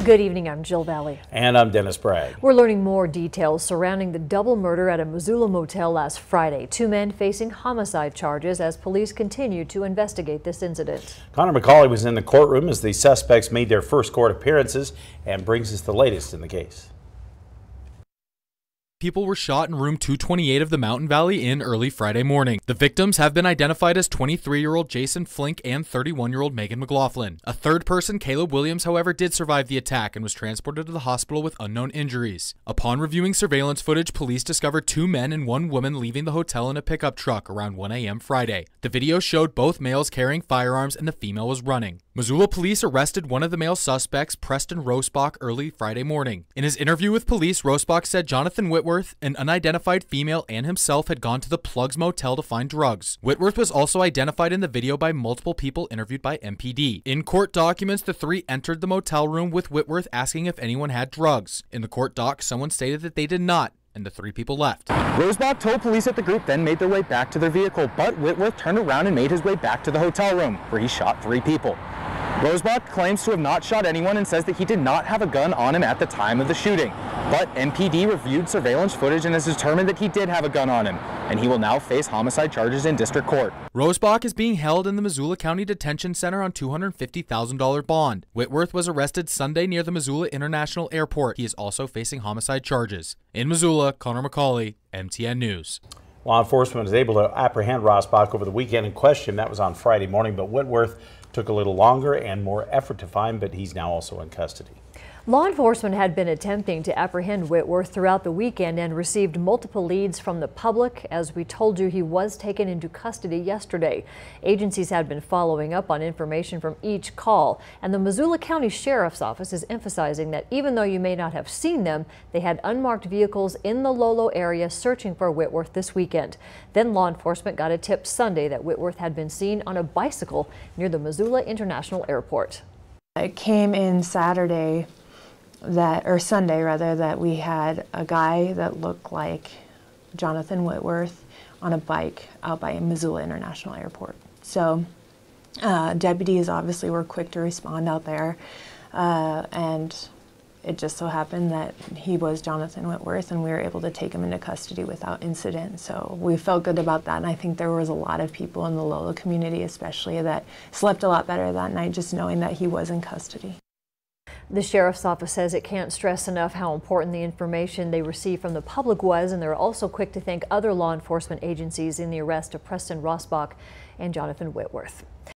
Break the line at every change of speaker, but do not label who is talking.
Good evening, I'm Jill Valley.
And I'm Dennis Bragg.
We're learning more details surrounding the double murder at a Missoula motel last Friday. 2 men facing homicide charges as police continue to investigate this incident.
Connor McCauley was in the courtroom as the suspects made their first court appearances and brings us the latest in the case.
People were shot in room 228 of the Mountain Valley Inn early Friday morning. The victims have been identified as 23-year-old Jason Flink and 31-year-old Megan McLaughlin. A third person, Kaleb Williams, however, did survive the attack and was transported to the hospital with unknown injuries. Upon reviewing surveillance footage, police discovered 2 men and 1 woman leaving the hotel in a pickup truck around 1 a.m. Friday. The video showed both males carrying firearms and the female was running. Missoula police arrested one of the male suspects, Preston Rossbach, early Friday morning. In his interview with police, Rossbach said Jonathan Whitworth, an unidentified female, and himself had gone to the Plugs motel to find drugs. Whitworth was also identified in the video by multiple people interviewed by MPD. In court documents, the 3 entered the motel room with Whitworth asking if anyone had drugs. In the court doc, someone stated that they did not, and the 3 people left.
Rossbach told police that the group then made their way back to their vehicle, but Whitworth turned around and made his way back to the hotel room, where he shot 3 people. Rossbach claims to have not shot anyone and says that he did not have a gun on him at the time of the shooting. But MPD reviewed surveillance footage and has determined that he did have a gun on him, and he will now face homicide charges in district court.
Rossbach is being held in the Missoula County Detention Center on $250,000 bond. Whitworth was arrested Sunday near the Missoula International Airport. He is also facing homicide charges. In Missoula, Connor McCauley, MTN News.
Law enforcement was able to apprehend Rossbach over the weekend in question. That was on Friday morning, but Whitworth took a little longer and more effort to find, but he's now also in custody.
Law enforcement had been attempting to apprehend Whitworth throughout the weekend and received multiple leads from the public. As we told you, he was taken into custody yesterday. Agencies had been following up on information from each call, and the Missoula County Sheriff's Office is emphasizing that even though you may not have seen them, they had unmarked vehicles in the Lolo area searching for Whitworth this weekend. Then law enforcement got a tip Sunday that Whitworth had been seen on a bicycle near the Missoula International Airport.
It came in Sunday rather, that we had a guy that looked like Jonathan Whitworth on a bike out by Missoula International Airport. So deputies obviously were quick to respond out there, and it just so happened that he was Jonathan Whitworth, and we were able to take him into custody without incident. So we felt good about that, and I think there was a lot of people in the Lolo community especially that slept a lot better that night just knowing that he was in custody.
The Sheriff's Office says it can't stress enough how important the information they received from the public was, and they're also quick to thank other law enforcement agencies in the arrest of Preston Rossbach and Jonathan Whitworth.